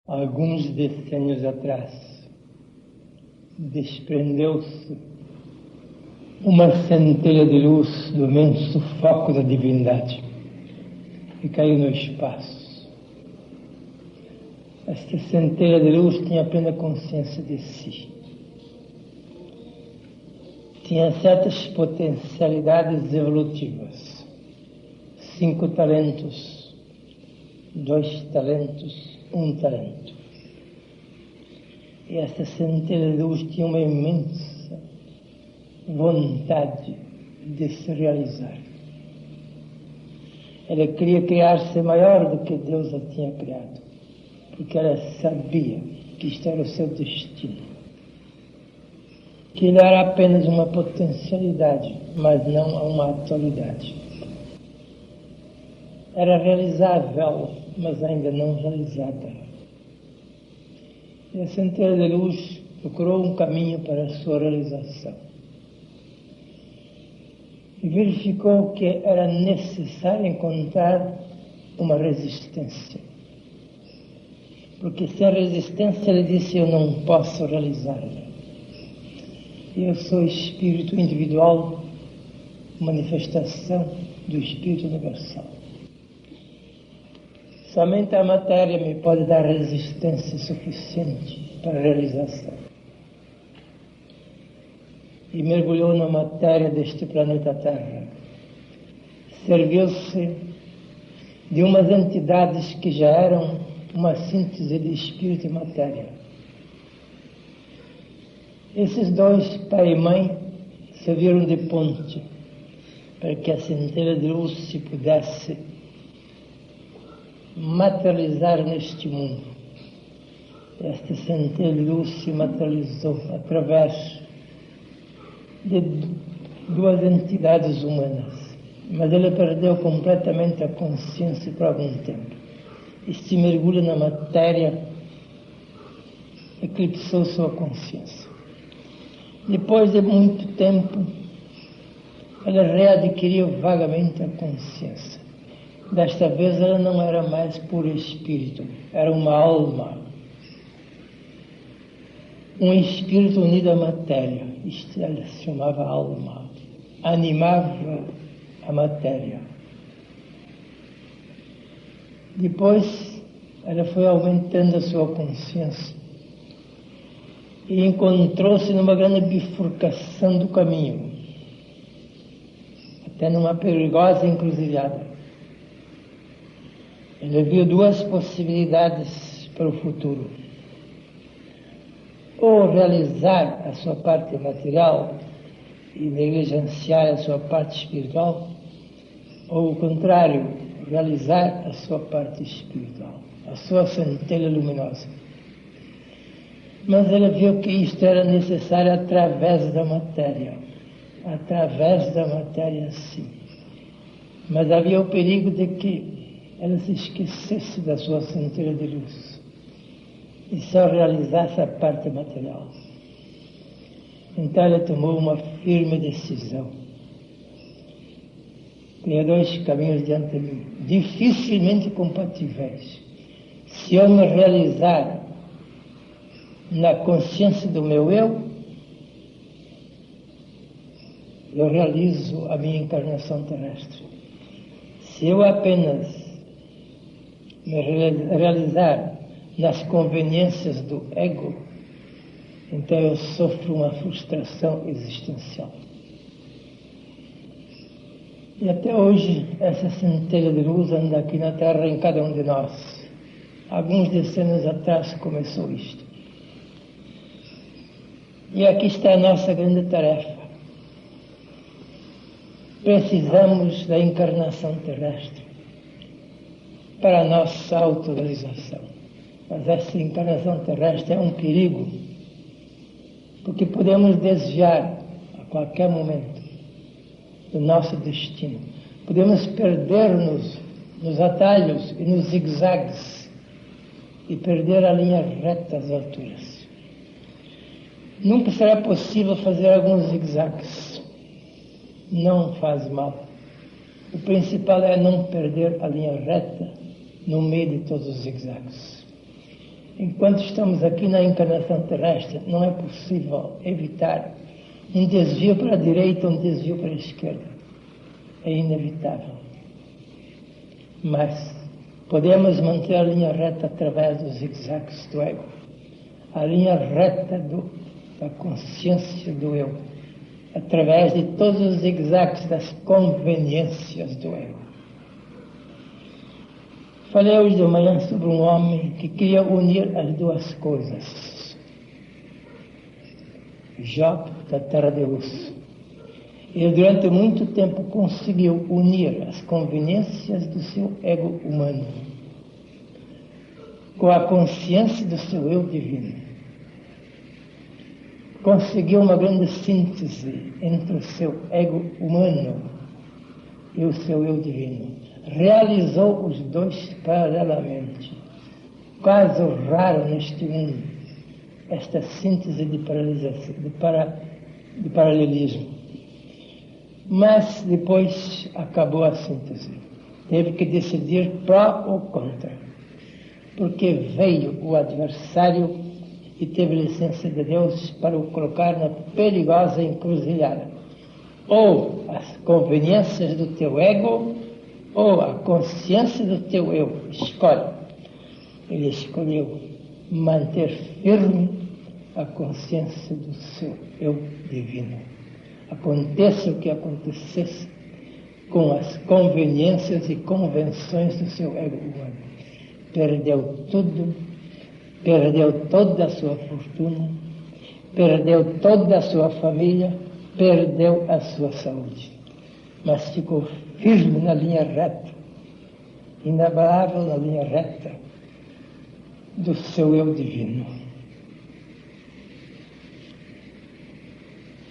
Alguns decênios atrás, desprendeu-se uma centelha de luz do imenso foco da divindade e caiu no espaço. Esta centelha de luz tinha plena consciência de si. Tinha certas potencialidades evolutivas. 5 talentos, 2 talentos, 1 talento. E essa centelha de luz tinha uma imensa vontade de se realizar. Ela queria criar-se maior do que Deus a tinha criado, porque ela sabia que isto era o seu destino. Que ele era apenas uma potencialidade, mas não uma atualidade. Era realizável, mas ainda não realizada. E a centelha de luz procurou um caminho para a sua realização. E verificou que era necessário encontrar uma resistência. Porque sem resistência, ele disse, eu não posso realizá-la. Eu sou espírito individual, manifestação do espírito universal. Somente a matéria me pode dar resistência suficiente para a realização. E mergulhou na matéria deste planeta Terra. Serviu-se de umas entidades que já eram uma síntese de espírito e matéria. Esses dois, pai e mãe, serviram de ponte para que a centelha de luz se pudesse materializar neste mundo. Esta centelha de luz se materializou através de 2 entidades humanas, mas ele perdeu completamente a consciência por algum tempo. Este mergulho na matéria eclipsou sua consciência. Depois de muito tempo, ela readquiriu vagamente a consciência. Desta vez ela não era mais puro espírito, era uma alma. Um espírito unido à matéria. Isto ela se chamava alma. Animava a matéria. Depois ela foi aumentando a sua consciência e encontrou-se numa grande bifurcação do caminho, até numa perigosa encruzilhada. Ele viu 2 possibilidades para o futuro. Ou realizar a sua parte material e negligenciar a sua parte espiritual, ou o contrário, realizar a sua parte espiritual, a sua centelha luminosa. Mas ele viu que isto era necessário através da matéria sim. Mas havia o perigo de que ela se esquecesse da sua centelha de luz e só realizasse a parte material. Então ela tomou uma firme decisão. Tinha 2 caminhos diante de mim, dificilmente compatíveis. Se eu me realizar na consciência do meu eu realizo a minha encarnação terrestre. Se eu apenas me realizar nas conveniências do ego, então eu sofro uma frustração existencial. E até hoje essa centelha de luz anda aqui na Terra em cada um de nós. Alguns decênios atrás começou isto. E aqui está a nossa grande tarefa. Precisamos da encarnação terrestre para a nossa autorrealização. Mas essa encarnação terrestre é um perigo, porque podemos desviar a qualquer momento do nosso destino. Podemos perder-nos nos atalhos e nos zigzags e perder a linha reta às alturas. Nunca será possível fazer alguns zigzags. Não faz mal. O principal é não perder a linha reta no meio de todos os zigzags. Enquanto estamos aqui na encarnação terrestre, não é possível evitar um desvio para a direita ou um desvio para a esquerda. É inevitável. Mas podemos manter a linha reta através dos zigzags do ego. A linha reta da consciência do eu. Através de todos os zigzags das conveniências do ego. Falei hoje de manhã sobre um homem que queria unir as duas coisas. Job, da terra de Uz. Ele durante muito tempo conseguiu unir as conveniências do seu ego humano com a consciência do seu eu divino. Conseguiu uma grande síntese entre o seu ego humano e o seu eu divino. Realizou os dois paralelamente. Quase raro neste mundo, esta síntese de paralelismo. Mas depois acabou a síntese. Teve que decidir pró ou contra. Porque veio o adversário e teve licença de Deus para o colocar na perigosa encruzilhada. Ou as conveniências do teu ego, ou a consciência do teu eu. Escolhe. Ele escolheu manter firme a consciência do seu eu divino. Aconteça o que acontecesse com as conveniências e convenções do seu ego humano. Perdeu tudo, perdeu toda a sua fortuna, perdeu toda a sua família, perdeu a sua saúde. Mas ficou firme na linha reta, inabalável na linha reta do seu eu divino.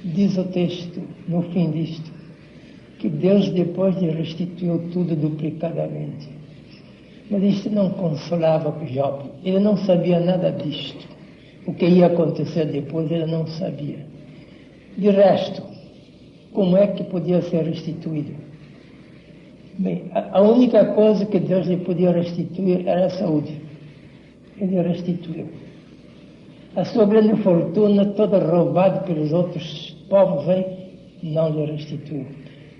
Diz o texto, no fim disto, que Deus depois lhe restituiu tudo duplicadamente. Mas isto não consolava Job. Ele não sabia nada disto. O que ia acontecer depois, ele não sabia. De resto, como é que podia ser restituído? Bem, a única coisa que Deus lhe podia restituir era a saúde. Ele restituiu. A sua grande fortuna, toda roubada pelos outros povos, não lhe restituiu.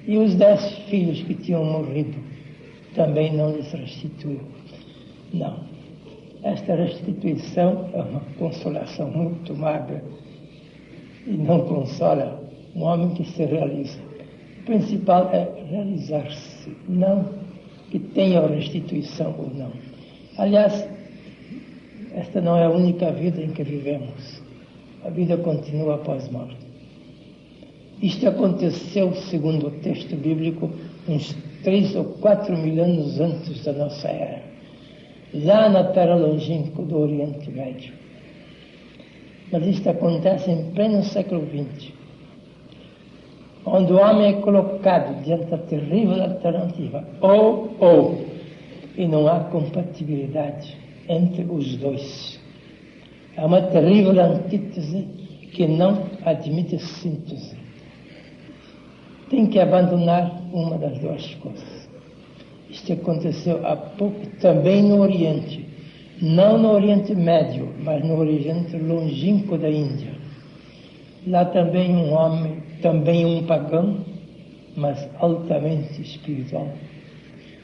E os 10 filhos que tinham morrido, também não lhes restituiu. Não. Esta restituição é uma consolação muito magra e não consola um homem que se realiza. O principal é realizar-se, não que tenha restituição ou não. Aliás, esta não é a única vida em que vivemos. A vida continua após a morte. Isto aconteceu, segundo o texto bíblico, uns 3 ou 4 mil anos antes da nossa era, lá na terra longínqua do Oriente Médio. Mas isto acontece em pleno século XX, onde o homem é colocado diante da terrível alternativa, ou, e não há compatibilidade entre os dois. É uma terrível antítese que não admite síntese. Tem que abandonar uma das duas coisas. Isto aconteceu há pouco também no Oriente. Não no Oriente Médio, mas no Oriente longínquo da Índia. Lá também um homem, também um pagão, mas altamente espiritual.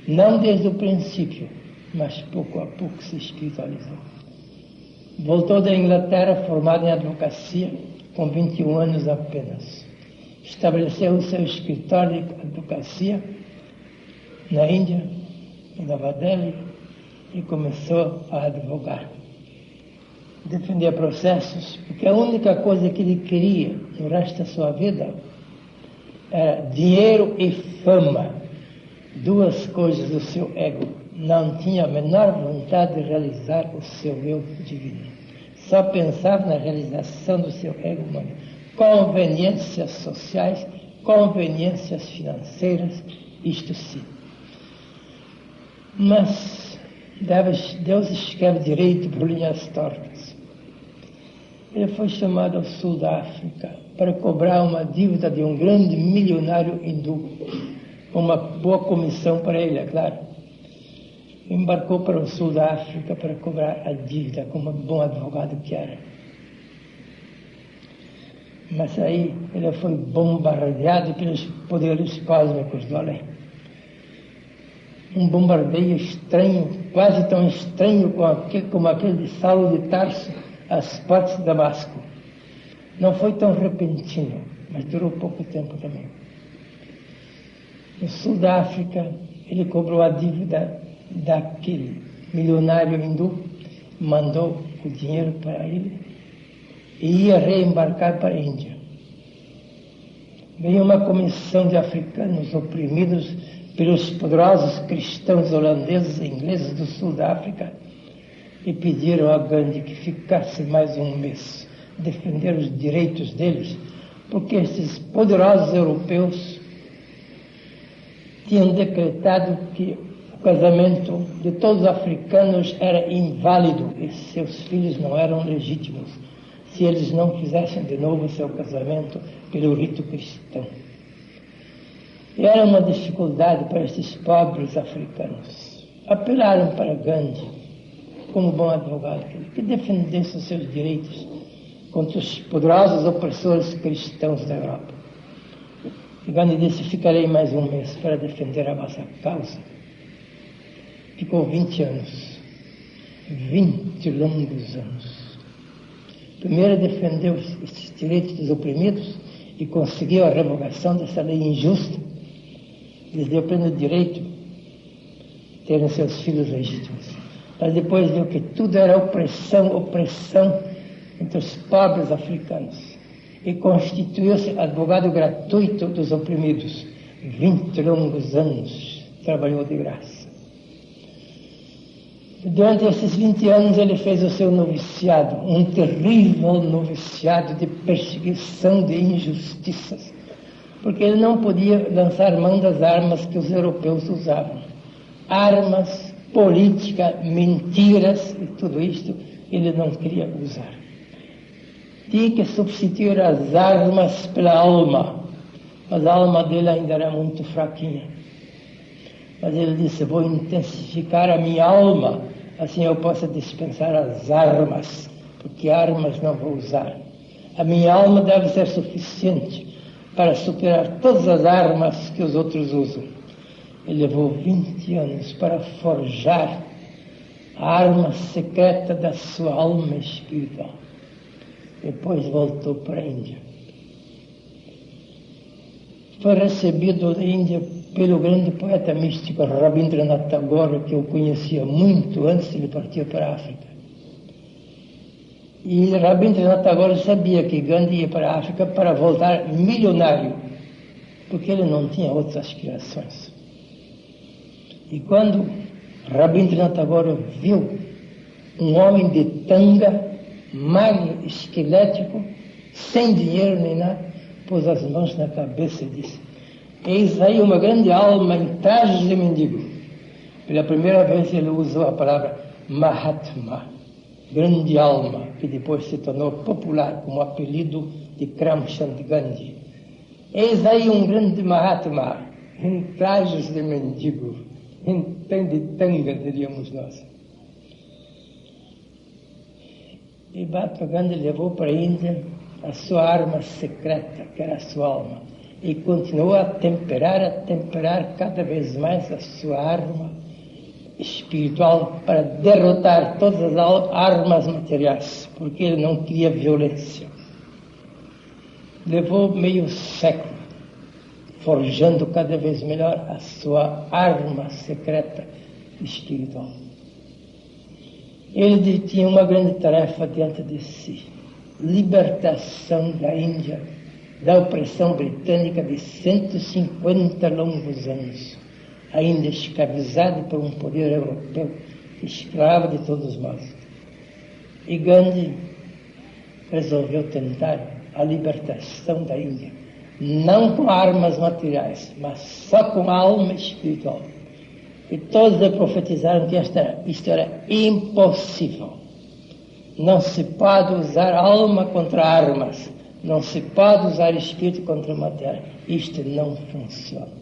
Não desde o princípio, mas pouco a pouco se espiritualizou. Voltou da Inglaterra formado em advocacia, com 21 anos apenas. Estabeleceu o seu escritório de advocacia na Índia, em Nova Delhi, e começou a advogar. Defendia processos, porque a única coisa que ele queria no resto da sua vida era dinheiro e fama. Duas coisas do seu ego. Não tinha a menor vontade de realizar o seu eu divino. Só pensava na realização do seu ego humano. Conveniências sociais, conveniências financeiras, isto sim. Mas Deus escreve direito por linhas tortas. Ele foi chamado ao sul da África para cobrar uma dívida de um grande milionário hindu. Uma boa comissão para ele, é claro. embarcou para o sul da África para cobrar a dívida, como bom advogado que era. Mas aí ele foi bombardeado pelos poderes cósmicos do além. Um bombardeio estranho, quase tão estranho como aquele de Saulo de Tarso às portas de Damasco. Não foi tão repentino, mas durou pouco tempo também. No sul da África, ele cobrou a dívida daquele milionário hindu, mandou o dinheiro para ele e ia reembarcar para a Índia. Veio uma comissão de africanos oprimidos pelos poderosos cristãos holandeses e ingleses do sul da África e pediram a Gandhi que ficasse mais um mês, defender os direitos deles, porque esses poderosos europeus tinham decretado que o casamento de todos os africanos era inválido e seus filhos não eram legítimos se eles não fizessem de novo seu casamento pelo rito cristão. E era uma dificuldade para esses pobres africanos. Apelaram para Gandhi, como bom advogado, que defendesse os seus direitos contra os poderosos opressores cristãos da Europa. E Gandhi disse: ficarei mais um mês para defender a vossa causa. Ficou 20 anos. 20 longos anos. Primeiro defendeu os direitos dos oprimidos e conseguiu a revogação dessa lei injusta. Lhes deu pleno direito de terem seus filhos legítimos. Mas depois viu que tudo era opressão entre os pobres africanos. E constituiu-se advogado gratuito dos oprimidos. 20 longos anos trabalhou de graça. Durante esses 20 anos ele fez o seu noviciado, um terrível noviciado de perseguição de injustiças, porque ele não podia lançar mão das armas que os europeus usavam. Armas, política, mentiras e tudo isto ele não queria usar. Tinha que substituir as armas pela alma, mas a alma dele ainda era muito fraquinha. Mas ele disse: vou intensificar a minha alma, assim eu posso dispensar as armas, porque armas não vou usar. A minha alma deve ser suficiente para superar todas as armas que os outros usam. Ele levou 20 anos para forjar a arma secreta da sua alma espiritual. Depois voltou para a Índia. Foi recebido na Índia pelo grande poeta místico Rabindranath Tagore, que eu conhecia muito antes de ele partir para a África. E Rabindranath Tagore sabia que Gandhi ia para a África para voltar milionário, porque ele não tinha outras aspirações. E quando Rabindranath Tagore viu um homem de tanga, magro, esquelético, sem dinheiro nem nada, pôs as mãos na cabeça e disse: eis aí uma grande alma em trajes de mendigo. Pela primeira vez ele usou a palavra Mahatma, grande alma, que depois se tornou popular como apelido de Kramchand Gandhi. Eis aí um grande Mahatma em trajes de mendigo, em tanga, diríamos nós. E Mahatma Gandhi levou para a Índia a sua arma secreta, que era a sua alma, e continuou a temperar cada vez mais a sua arma espiritual para derrotar todas as armas materiais, porque ele não queria violência. Levou meio século forjando cada vez melhor a sua arma secreta espiritual. Ele tinha uma grande tarefa diante de si: libertação da Índia da opressão britânica de 150 longos anos, ainda escravizado por um poder europeu, escravo de todos nós. E Gandhi resolveu tentar a libertação da Índia, não com armas materiais, mas só com a alma espiritual. E todos lhe profetizaram que isto era impossível. Não se pode usar alma contra armas, não se pode usar espírito contra matéria. Isto não funciona.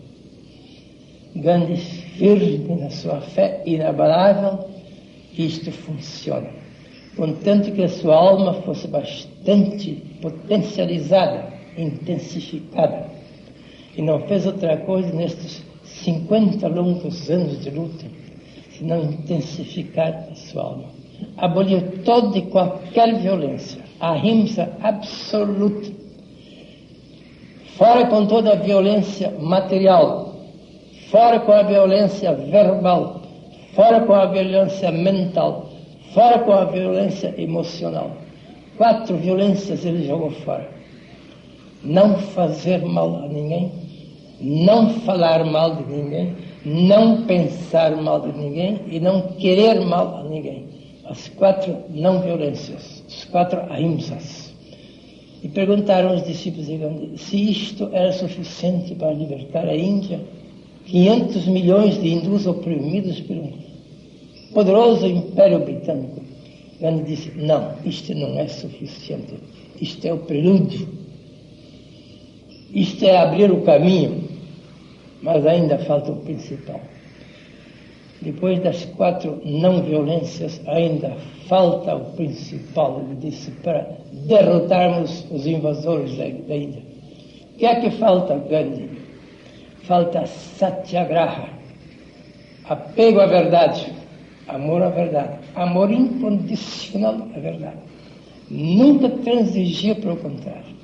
Gandhi firme na sua fé, inabalável, que isto funciona. Contanto que a sua alma fosse bastante potencializada, intensificada. E não fez outra coisa nestes 50 longos anos de luta, senão intensificar a sua alma. Aboliu toda e qualquer violência, a ahimsa absoluta. Fora com toda a violência material, fora com a violência verbal, fora com a violência mental, fora com a violência emocional. 4 violências ele jogou fora. Não fazer mal a ninguém, não falar mal de ninguém, não pensar mal de ninguém e não querer mal a ninguém. As 4 não violências, as 4 ahimsas. E perguntaram os discípulos de Gandhi se isto era suficiente para libertar a Índia, 500 milhões de hindus oprimidos pelo poderoso Império Britânico. Gandhi disse, não, isto não é suficiente, isto é o prelúdio, isto é abrir o caminho, mas ainda falta o principal. Depois das 4 não violências, ainda falta o principal, ele disse, para derrotarmos os invasores da Índia. O que é que falta, Gandhi? Falta satyagraha, apego à verdade, amor à verdade, amor incondicional à verdade. Nunca transigir para o contrário.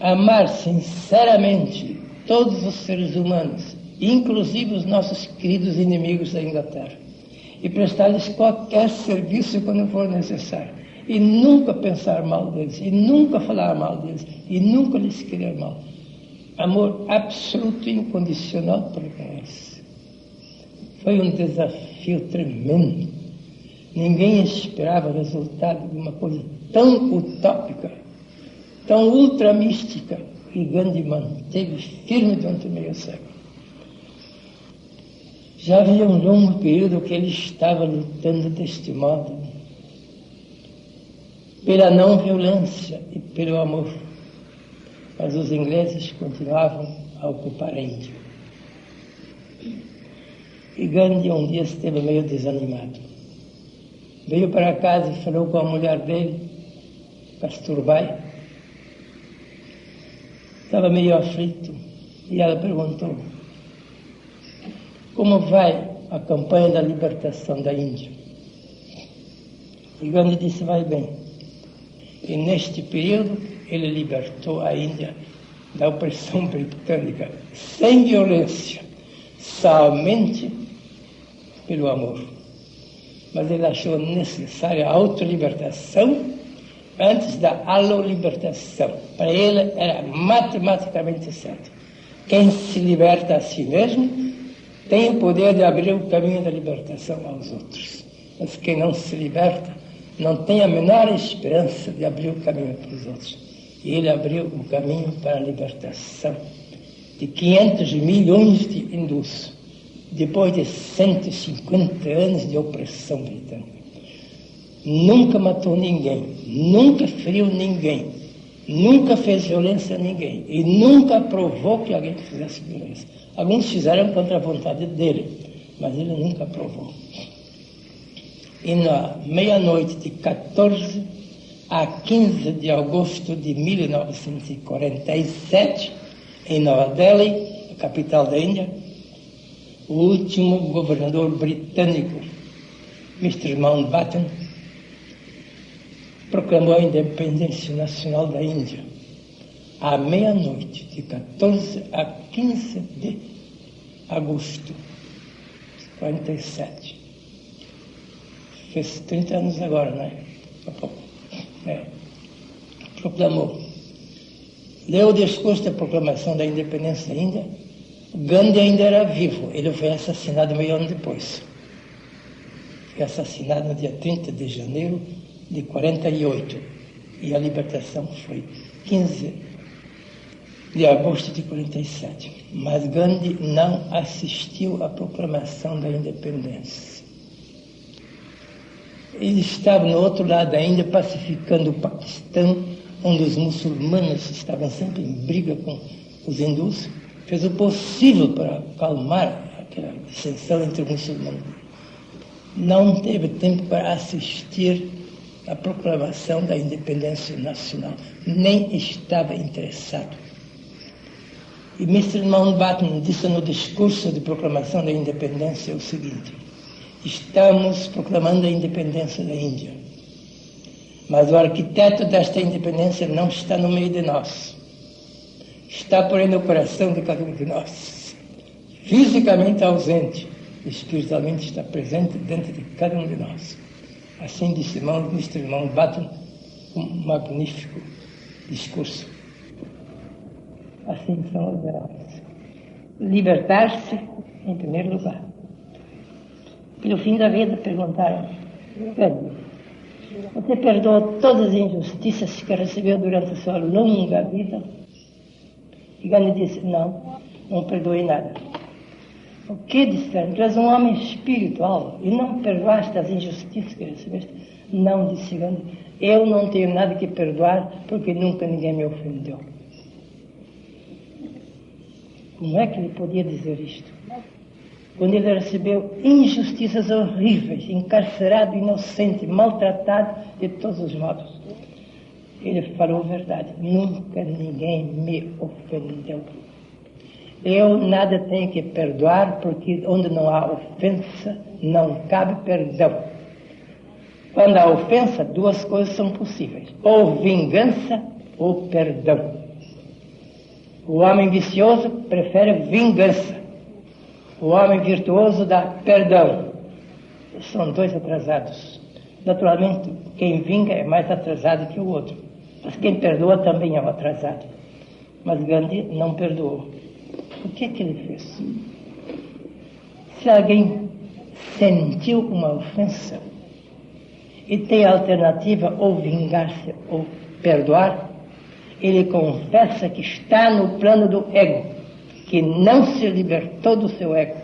Amar sinceramente todos os seres humanos, inclusive os nossos queridos inimigos da Inglaterra, e prestar-lhes qualquer serviço quando for necessário, e nunca pensar mal deles, e nunca falar mal deles, e nunca lhes querer mal. Amor absoluto e incondicional para com eles. Foi um desafio tremendo. Ninguém esperava o resultado de uma coisa tão utópica, tão ultramística, que Gandhi manteve firme durante meio século. Já havia um longo período que ele estava lutando deste modo, pela não violência e pelo amor. Mas os ingleses continuavam a ocupar a Índia. E Gandhi um dia esteve meio desanimado. Veio para casa e falou com a mulher dele, Kasturbai. Estava meio aflito e ela perguntou, como vai a campanha da libertação da Índia? E Gandhi disse, vai bem. E neste período ele libertou a Índia da opressão britânica, sem violência, somente pelo amor. Mas ele achou necessária a autolibertação antes da alolibertação. Para ele era matematicamente certo. Quem se liberta a si mesmo tem o poder de abrir o caminho da libertação aos outros. Mas quem não se liberta não tem a menor esperança de abrir o caminho para os outros. E ele abriu o caminho para a libertação de 500 milhões de hindus, depois de 150 anos de opressão britânica. Nunca matou ninguém, nunca feriu ninguém, nunca fez violência a ninguém e nunca aprovou que alguém fizesse violência. Alguns fizeram contra a vontade dele, mas ele nunca aprovou. E na meia-noite de 14 a 15 de agosto de 1947, em Nova Delhi, a capital da Índia, o último governador britânico, Mr. Mountbatten, proclamou a independência nacional da Índia à meia-noite, de 14 a 15 de agosto de 47. Fez 30 anos agora, né? Proclamou. Leu o discurso da proclamação da independência da Índia. Gandhi ainda era vivo, ele foi assassinado meio ano depois. Foi assassinado no dia 30 de janeiro de 48 e a libertação foi 15 de agosto de 47. Mas Gandhi não assistiu à proclamação da independência. Ele estava no outro lado da Índia pacificando o Paquistão, onde os muçulmanos estavam sempre em briga com os hindus. Fez o possível para acalmar aquela dissensão entre muçulmanos, não teve tempo para assistir à proclamação da independência nacional, nem estava interessado. E Mr. Mountbatten disse no discurso de proclamação da independência o seguinte: estamos proclamando a independência da Índia, mas o arquiteto desta independência não está no meio de nós. Está, porém, no coração de cada um de nós. Fisicamente ausente, espiritualmente está presente dentro de cada um de nós. Assim disse Mr. Mountbatten, um magnífico discurso. Assim são os heróis. Libertar-se, em primeiro lugar. Pelo fim da vida, perguntaram: Gandhi, você perdoou todas as injustiças que recebeu durante a sua longa vida? E Gandhi disse: não perdoei nada. O que disseram? Tu és um homem espiritual e não perdoaste as injustiças que recebeste? Não, disse Gandhi, eu não tenho nada que perdoar porque nunca ninguém me ofendeu. Como é que ele podia dizer isto? Quando ele recebeu injustiças horríveis, encarcerado, inocente, maltratado de todos os modos, ele falou a verdade: nunca ninguém me ofendeu. Eu nada tenho que perdoar, porque onde não há ofensa, não cabe perdão. Quando há ofensa, duas coisas são possíveis: ou vingança ou perdão. O homem vicioso prefere vingança. O homem virtuoso dá perdão. São dois atrasados. Naturalmente, quem vinga é mais atrasado que o outro. Mas quem perdoa também é um atrasado. Mas Gandhi não perdoou. O que ele fez? Se alguém sentiu uma ofensa e tem a alternativa ou vingar-se ou perdoar, ele confessa que está no plano do ego, que não se libertou do seu ego,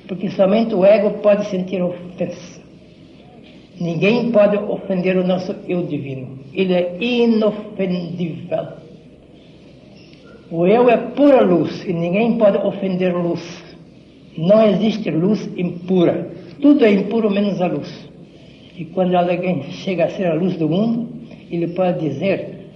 porque somente o ego pode sentir ofensa. Ninguém pode ofender o nosso eu divino. Ele é inofendível. O eu é pura luz e ninguém pode ofender luz. Não existe luz impura. Tudo é impuro menos a luz. E quando alguém chega a ser a luz do mundo, ele pode dizer: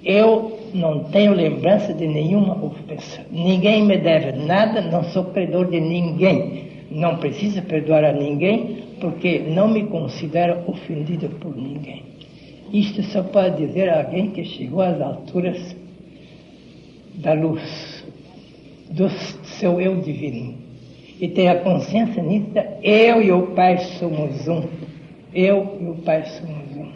eu não tenho lembrança de nenhuma ofensa. Ninguém me deve nada, não sou credor de ninguém. Não preciso perdoar a ninguém, porque não me considero ofendido por ninguém. Isto só pode dizer alguém que chegou às alturas da luz, do seu eu divino, e tem a consciência nítida: eu e o Pai somos um. Eu e o Pai somos um.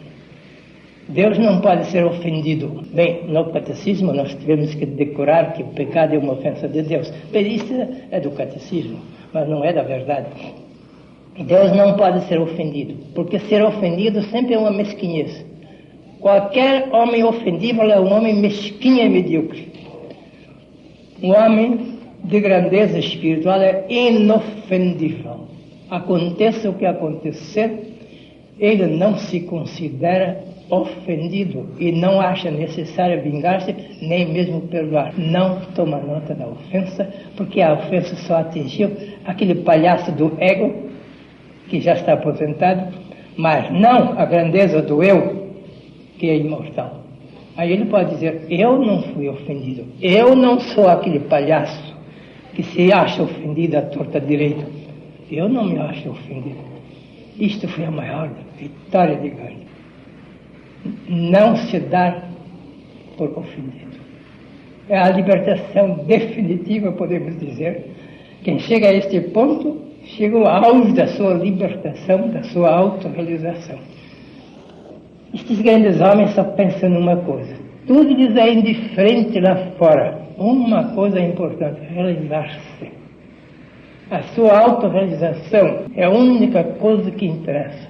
Deus não pode ser ofendido. Bem, no catecismo nós tivemos que decorar que o pecado é uma ofensa de Deus. Mas isso é do catecismo, mas não é da verdade. Deus não pode ser ofendido, porque ser ofendido sempre é uma mesquinhez. Qualquer homem ofendível é um homem mesquinho e medíocre. Um homem de grandeza espiritual é inofendível. Aconteça o que acontecer, ele não se considera ofendido e não acha necessário vingar-se, nem mesmo perdoar. Não toma nota da ofensa, porque a ofensa só atingiu aquele palhaço do ego, que já está aposentado, mas não a grandeza do eu, que é imortal. Aí ele pode dizer: eu não fui ofendido, eu não sou aquele palhaço que se acha ofendido à torta direita. Eu não me acho ofendido. Isto foi a maior vitória de Gandhi. Não se dar por ofendido. É a libertação definitiva, podemos dizer. Quem chega a este ponto, chega ao auge da sua libertação, da sua autorrealização. Estes grandes homens só pensam numa coisa: tudo lhes é indiferente lá fora. Uma coisa importante: realizar-se. A sua autorrealização é a única coisa que interessa.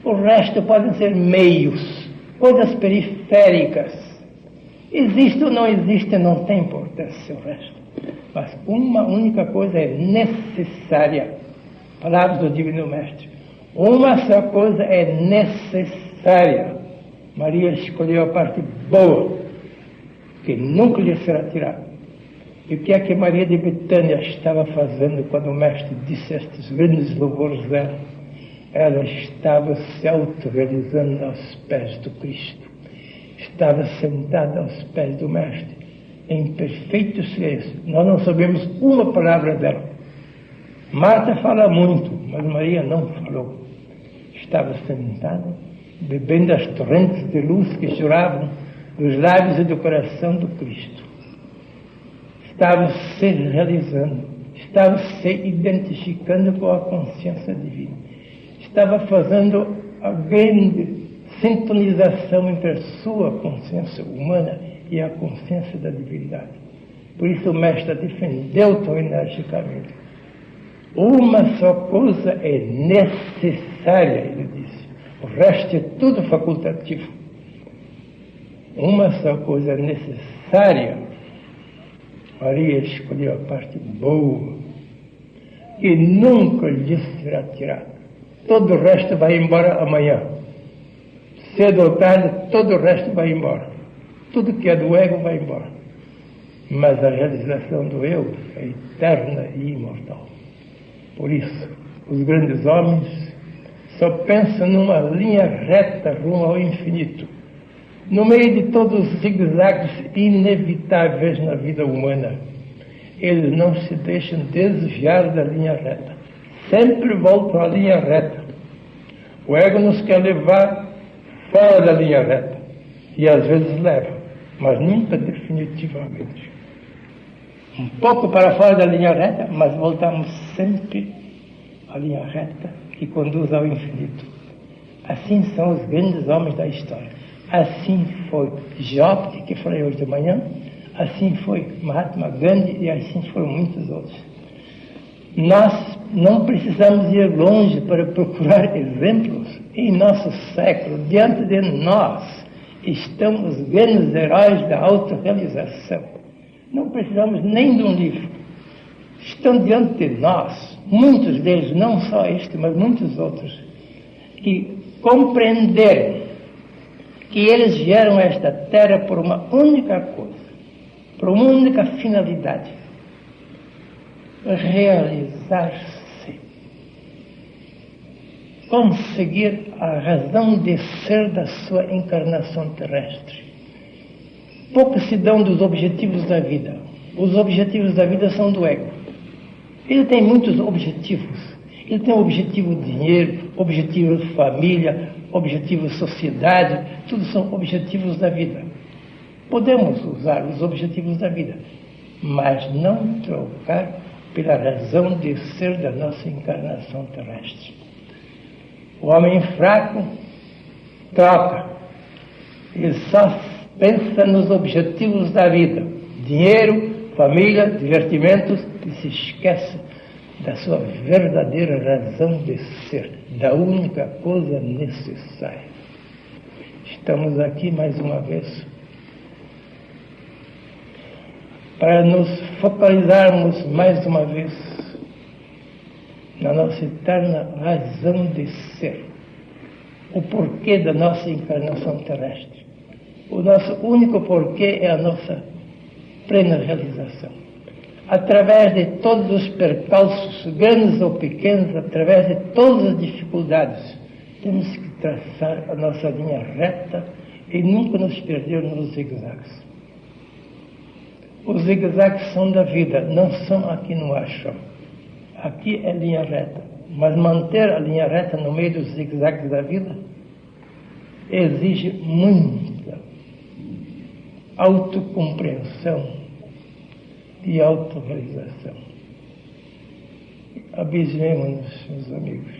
O resto podem ser meios, coisas periféricas. Existe ou não existe, não tem importância o resto. Mas uma única coisa é necessária. Palavras do Divino Mestre: uma só coisa é necessária. Maria escolheu a parte boa, que nunca lhe será tirada. E o que é que Maria de Betânia estava fazendo quando o Mestre disse estes grandes louvores dela? Ela estava se autorrealizando aos pés do Cristo. Estava sentada aos pés do Mestre, em perfeito silêncio. Nós não sabemos uma palavra dela. Marta fala muito, mas Maria não falou. Estava sentada, bebendo as torrentes de luz que choravam dos lábios e do coração do Cristo. Estava se realizando, estava se identificando com a consciência divina. Estava fazendo a grande sintonização entre a sua consciência humana e a consciência da divindade. Por isso o Mestre defendeu tão energicamente. Uma só coisa é necessária, ele disse. O resto é tudo facultativo. Uma só coisa é necessária. Maria escolheu a parte boa, que nunca lhe será tirada. Todo o resto vai embora amanhã. Cedo ou tarde, todo o resto vai embora. Tudo que é do ego vai embora. Mas a realização do eu é eterna e imortal. Por isso, os grandes homens só pensam numa linha reta rumo ao infinito. No meio de todos os zigue-zagues inevitáveis na vida humana, eles não se deixam desviar da linha reta. Sempre voltam à linha reta. O ego nos quer levar fora da linha reta. E às vezes leva, mas nunca definitivamente. Um pouco para fora da linha reta, mas voltamos sempre à linha reta que conduz ao infinito. Assim são os grandes homens da história. Assim foi Job, que falei hoje de manhã, assim foi Mahatma Gandhi e assim foram muitos outros. Nós não precisamos ir longe para procurar exemplos. Em nosso século, diante de nós, estão os grandes heróis da autorrealização. Não precisamos nem de um livro. Estão diante de nós, muitos deles, não só este, mas muitos outros, que compreenderam que eles vieram a esta terra por uma única coisa, por uma única finalidade: realizar-se, conseguir a razão de ser da sua encarnação terrestre. Pouco se dão dos objetivos da vida. Os objetivos da vida são do ego. Ele tem muitos objetivos. Ele tem o objetivo dinheiro, objetivo família, objetivo sociedade, tudo são objetivos da vida. Podemos usar os objetivos da vida, mas não trocar pela razão de ser da nossa encarnação terrestre. O homem fraco troca. Ele só pensa nos objetivos da vida: dinheiro, família, divertimentos, e se esquece da sua verdadeira razão de ser, da única coisa necessária. Estamos aqui mais uma vez para nos focalizarmos mais uma vez na nossa eterna razão de ser, o porquê da nossa encarnação terrestre. O nosso único porquê é a nossa plena realização. Através de todos os percalços, grandes ou pequenos, através de todas as dificuldades, temos que traçar a nossa linha reta e nunca nos perder nos zigue-zagues. Os zigue-zagues são da vida, não são aqui no ashram. Aqui é linha reta, mas manter a linha reta no meio dos zigue-zagues da vida exige muita autocompreensão e autorrealização. Abismemos-nos, meus amigos.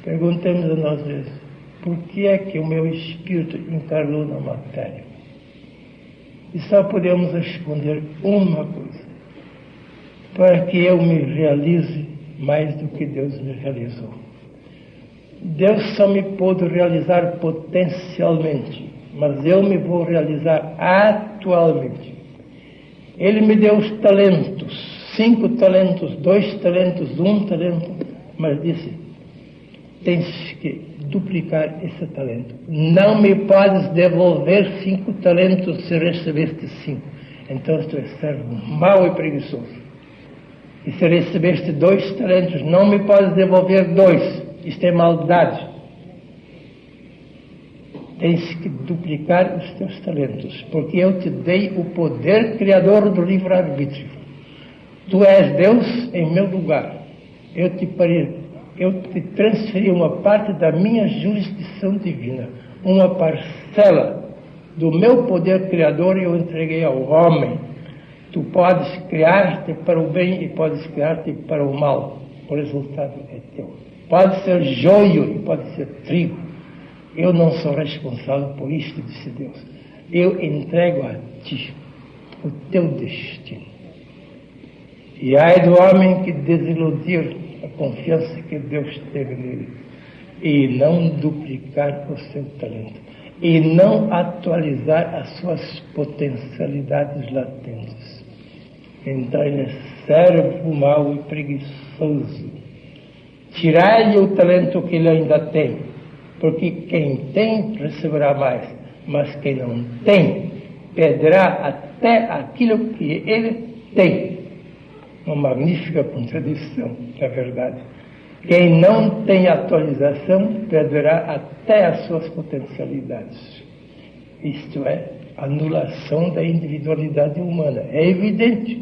Perguntemos a nós mesmos: por que é que o meu espírito encarnou na matéria? E só podemos responder uma coisa: para que eu me realize mais do que Deus me realizou. Deus só me pôde realizar potencialmente, mas eu me vou realizar atualmente. Ele me deu os talentos, 5 talentos, 2 talentos, 1 talento, mas disse: tens que duplicar esse talento. Não me podes devolver 5 talentos se recebeste 5. Então tu és servo mau e preguiçoso. E se recebeste 2 talentos, não me podes devolver 2. Isto é maldade. Tens que duplicar os teus talentos, porque eu te dei o poder criador do livre-arbítrio. Tu és Deus em meu lugar. Eu te transferi uma parte da minha jurisdição divina, uma parcela do meu poder criador eu entreguei ao homem. Tu podes criar-te para o bem e podes criar-te para o mal. O resultado é teu. Pode ser joio e pode ser trigo. Eu não sou responsável por isto, disse Deus. Eu entrego a ti o teu destino. E ai do homem que desiludir a confiança que Deus teve nele e não duplicar o seu talento e não atualizar as suas potencialidades latentes. Então ele é servo mau e preguiçoso. Tirai-lhe o talento que ele ainda tem, porque quem tem receberá mais, mas quem não tem perderá até aquilo que ele tem. Uma magnífica contradição, é verdade. Quem não tem atualização perderá até as suas potencialidades. Isto é, anulação da individualidade humana. É evidente,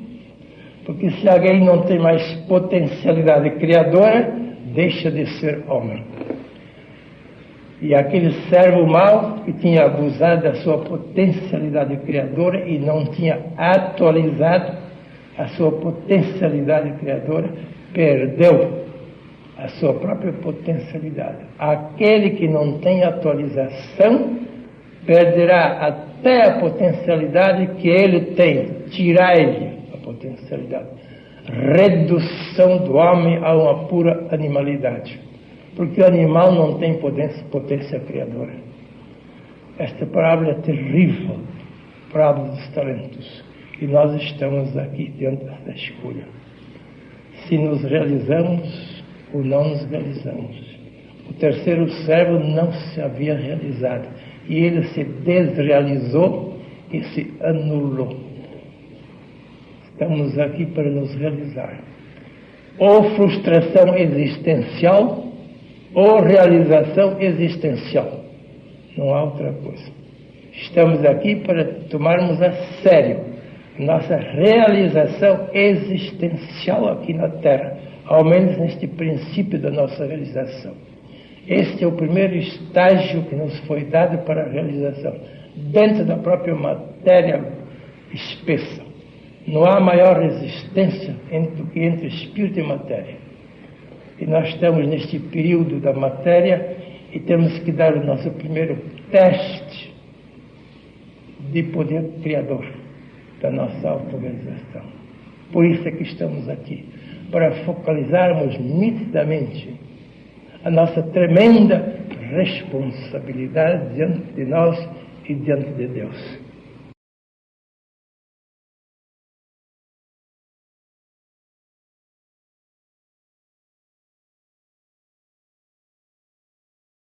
porque se alguém não tem mais potencialidade criadora, deixa de ser homem. E aquele servo mau que tinha abusado da sua potencialidade criadora e não tinha atualizado a sua potencialidade criadora, perdeu a sua própria potencialidade. Aquele que não tem atualização perderá até a potencialidade que ele tem. Tirai-lhe a potencialidade. Redução do homem a uma pura animalidade. Porque o animal não tem potência criadora. Esta parábola é terrível, parábola dos talentos. E nós estamos aqui dentro da escolha. Se nos realizamos ou não nos realizamos. O terceiro servo não se havia realizado. E ele se desrealizou e se anulou. Estamos aqui para nos realizar. Ou frustração existencial, ou realização existencial. Não há outra coisa. Estamos aqui para tomarmos a sério nossa realização existencial aqui na Terra, ao menos neste princípio da nossa realização. Este é o primeiro estágio que nos foi dado para a realização, dentro da própria matéria espessa. Não há maior resistência do que entre espírito e matéria. E nós estamos neste período da matéria e temos que dar o nosso primeiro teste de poder criador da nossa autorrealização. Por isso é que estamos aqui, para focalizarmos nitidamente a nossa tremenda responsabilidade diante de nós e diante de Deus.